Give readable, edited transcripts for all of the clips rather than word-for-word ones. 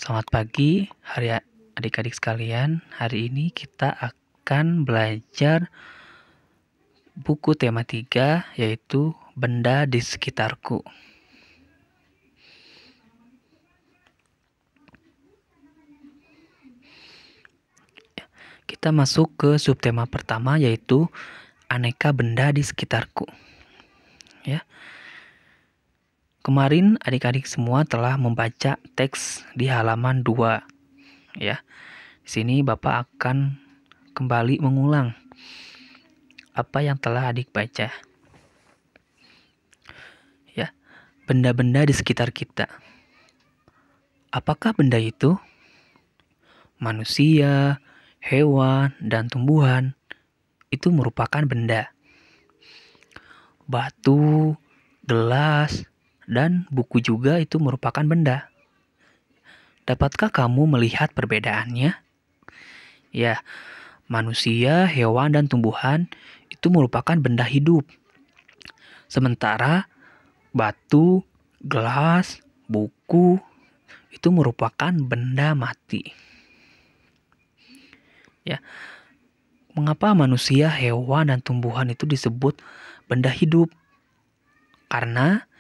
Selamat pagi, adik-adik sekalian. Hari ini kita akan belajar buku tema 3, yaitu Benda di Sekitarku. Kita masuk ke subtema pertama, yaitu Aneka Benda di Sekitarku. Ya. Kemarin adik-adik semua telah membaca teks di halaman 2. Ya. Di sini Bapak akan kembali mengulang apa yang telah adik baca. Ya. Benda-benda di sekitar kita. Apakah benda itu? Manusia, hewan, dan tumbuhan itu merupakan benda. Batu, gelas, dan buku juga itu merupakan benda. Dapatkah kamu melihat perbedaannya? Ya, manusia, hewan, dan tumbuhan itu merupakan benda hidup. Sementara batu, gelas, buku itu merupakan benda mati. Ya. Mengapa manusia, hewan, dan tumbuhan itu disebut benda hidup? Karena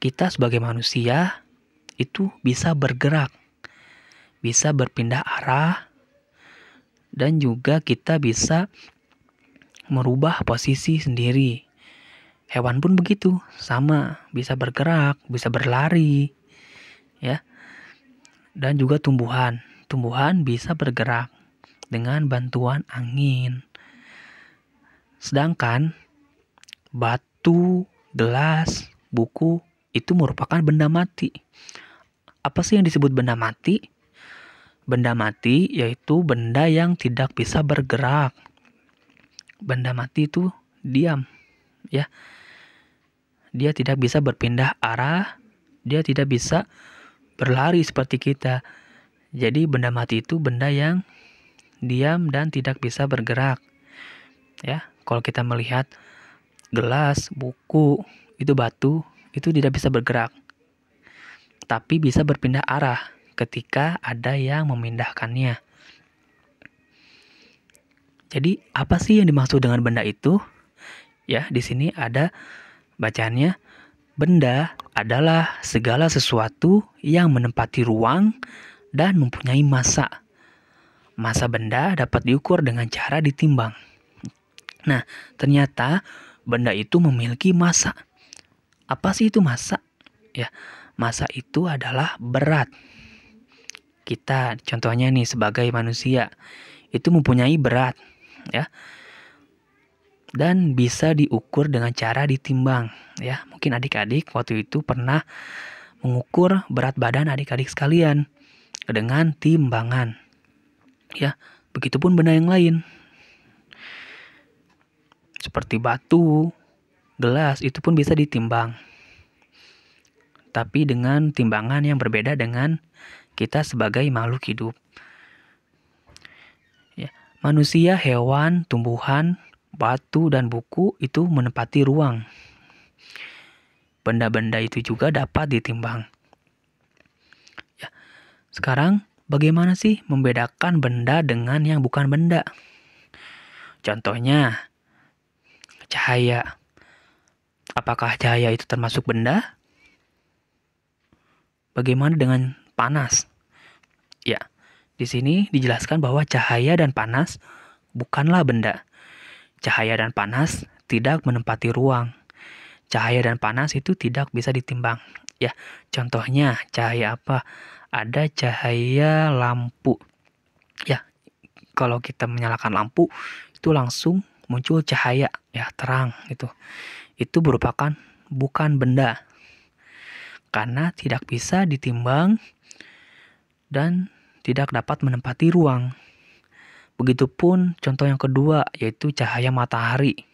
kita sebagai manusia itu bisa bergerak, bisa berpindah arah, dan juga kita bisa merubah posisi sendiri. Hewan pun begitu, sama, bisa bergerak, bisa berlari, ya. Dan juga tumbuhan bisa bergerak dengan bantuan angin. Sedangkan batu, gelas, buku itu merupakan benda mati. Apa sih yang disebut benda mati? Benda mati yaitu benda yang tidak bisa bergerak. Benda mati itu diam, ya. Dia tidak bisa berpindah arah, dia tidak bisa berlari seperti kita. Jadi benda mati itu benda yang diam dan tidak bisa bergerak. Ya, kalau kita melihat gelas, buku, itu batu, itu tidak bisa bergerak. Tapi bisa berpindah arah ketika ada yang memindahkannya. Jadi, apa sih yang dimaksud dengan benda itu? Ya, di sini ada bacaannya. Benda adalah segala sesuatu yang menempati ruang dan mempunyai massa. Massa benda dapat diukur dengan cara ditimbang. Nah, ternyata benda itu memiliki massa. Apa sih itu massa? Ya, massa itu adalah berat. Kita contohnya nih sebagai manusia itu mempunyai berat, ya. Dan bisa diukur dengan cara ditimbang, ya. Mungkin adik-adik waktu itu pernah mengukur berat badan adik-adik sekalian dengan timbangan. Ya, begitupun benda yang lain. Seperti batu, gelas itu pun bisa ditimbang. Tapi dengan timbangan yang berbeda dengan kita sebagai makhluk hidup. Ya, manusia, hewan, tumbuhan, batu, dan buku itu menempati ruang. Benda-benda itu juga dapat ditimbang. Ya, sekarang bagaimana sih membedakan benda dengan yang bukan benda? Contohnya, cahaya. Apakah cahaya itu termasuk benda? Bagaimana dengan panas? Ya, di sini dijelaskan bahwa cahaya dan panas bukanlah benda. Cahaya dan panas tidak menempati ruang. Cahaya dan panas itu tidak bisa ditimbang. Ya, contohnya cahaya apa? Ada cahaya lampu. Ya, kalau kita menyalakan lampu itu langsung muncul cahaya, ya, terang gitu. Itu merupakan bukan benda. Karena tidak bisa ditimbang dan tidak dapat menempati ruang. Begitupun contoh yang kedua yaitu cahaya matahari.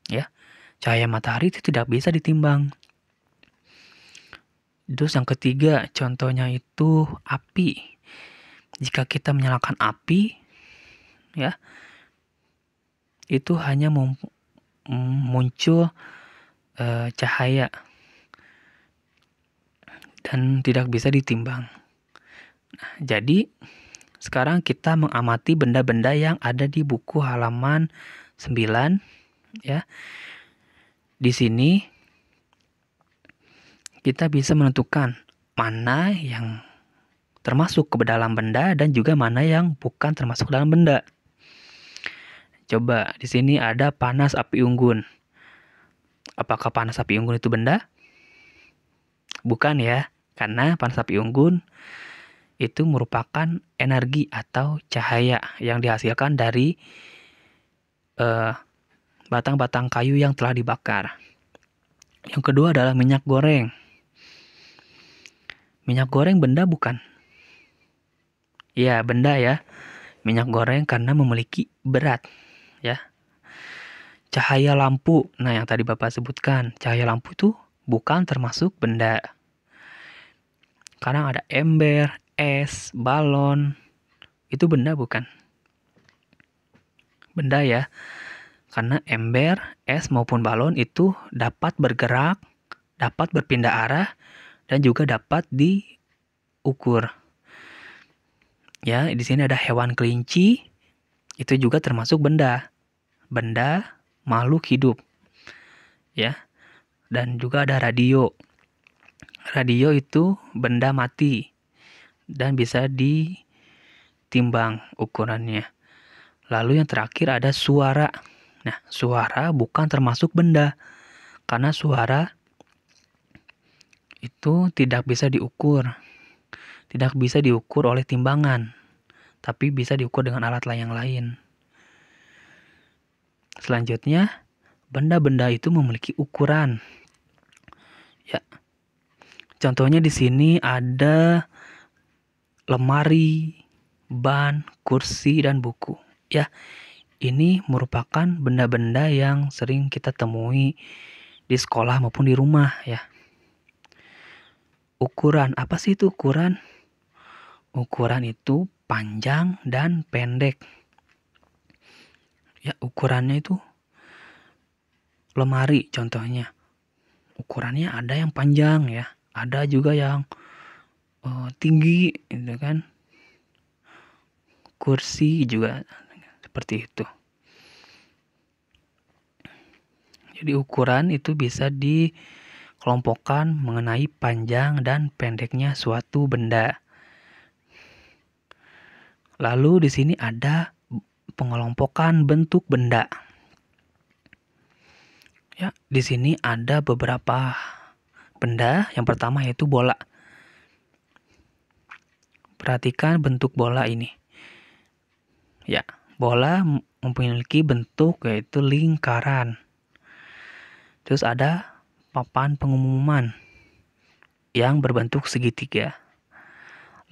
Ya, cahaya matahari itu tidak bisa ditimbang. Terus yang ketiga contohnya itu api. Jika kita menyalakan api, ya, itu hanya muncul cahaya dan tidak bisa ditimbang. Jadi, sekarang kita mengamati benda-benda yang ada di buku halaman 9 ya. Di sini kita bisa menentukan mana yang termasuk ke dalam benda dan juga mana yang bukan termasuk dalam benda. Coba di sini ada panas api unggun. Apakah panas api unggun itu benda? Bukan ya, karena panas api unggun itu merupakan energi atau cahaya yang dihasilkan dari batang-batang kayu yang telah dibakar. Yang kedua adalah minyak goreng. Minyak goreng benda bukan? Ya, benda ya. Minyak goreng karena memiliki berat, ya. Cahaya lampu. Nah, yang tadi Bapak sebutkan, cahaya lampu itu bukan termasuk benda. Kadang ada ember, es, balon. Itu benda bukan? Benda ya. Karena ember, es maupun balon itu dapat bergerak, dapat berpindah arah, dan juga dapat diukur. Ya, di sini ada hewan kelinci, itu juga termasuk benda. Benda makhluk hidup. Ya. Dan juga ada radio. Radio itu benda mati dan bisa ditimbang ukurannya. Lalu yang terakhir ada suara. Nah, suara bukan termasuk benda karena suara itu tidak bisa diukur. Tidak bisa diukur oleh timbangan, tapi bisa diukur dengan alat yang lain. Selanjutnya, benda-benda itu memiliki ukuran. Ya. Contohnya di sini ada lemari, ban, kursi, dan buku. Ya, ini merupakan benda-benda yang sering kita temui di sekolah maupun di rumah ya. Ukuran, apa sih itu ukuran? Ukuran itu panjang dan pendek. Ya, ukurannya itu lemari contohnya. Ukurannya ada yang panjang ya, ada juga yang tinggi gitu kan. Kursi juga seperti itu. Jadi ukuran itu bisa dikelompokkan mengenai panjang dan pendeknya suatu benda. Lalu di sini ada pengelompokan bentuk benda. Ya, di sini ada beberapa benda. Yang pertama yaitu bola. Perhatikan bentuk bola ini. Ya, bola memiliki bentuk yaitu lingkaran. Terus ada papan pengumuman yang berbentuk segitiga.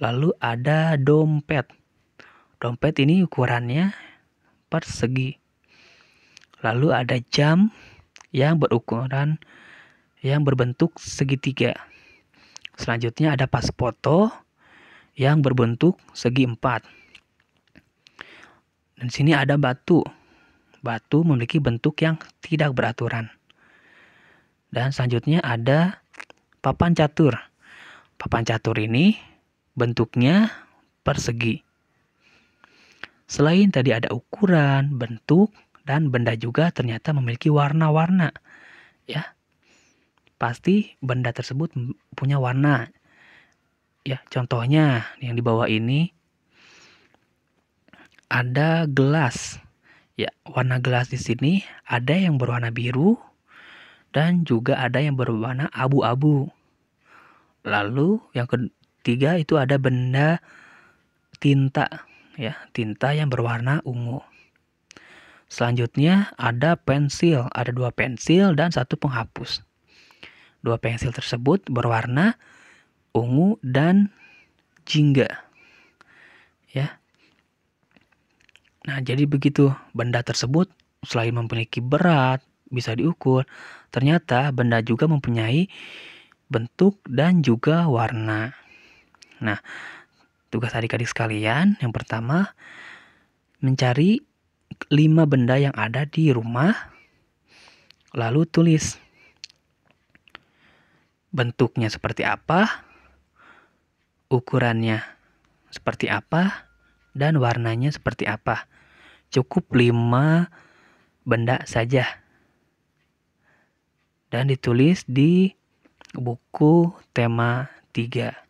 Lalu ada dompet. Dompet ini ukurannya persegi. Lalu ada jam yang berukuran yang berbentuk segitiga. Selanjutnya ada pas foto yang berbentuk segi empat. Dan sini ada batu. Batu memiliki bentuk yang tidak beraturan. Dan selanjutnya ada papan catur. Papan catur ini bentuknya persegi. Selain tadi ada ukuran, bentuk, dan benda juga ternyata memiliki warna-warna. Ya, pasti benda tersebut punya warna. Ya, contohnya yang di bawah ini ada gelas. Ya, warna gelas di sini ada yang berwarna biru dan juga ada yang berwarna abu-abu. Lalu yang ketiga itu ada benda tinta, ya, tinta yang berwarna ungu. Selanjutnya ada pensil, ada 2 pensil dan 1 penghapus. 2 pensil tersebut berwarna ungu dan jingga. Ya. Nah, jadi begitu, benda tersebut selain memiliki berat, bisa diukur, ternyata benda juga mempunyai bentuk dan juga warna. Nah, tugas adik-adik sekalian, yang pertama, mencari 5 benda yang ada di rumah, lalu tulis bentuknya seperti apa, ukurannya seperti apa dan warnanya seperti apa. Cukup 5 benda saja. Dan ditulis di buku tema 3.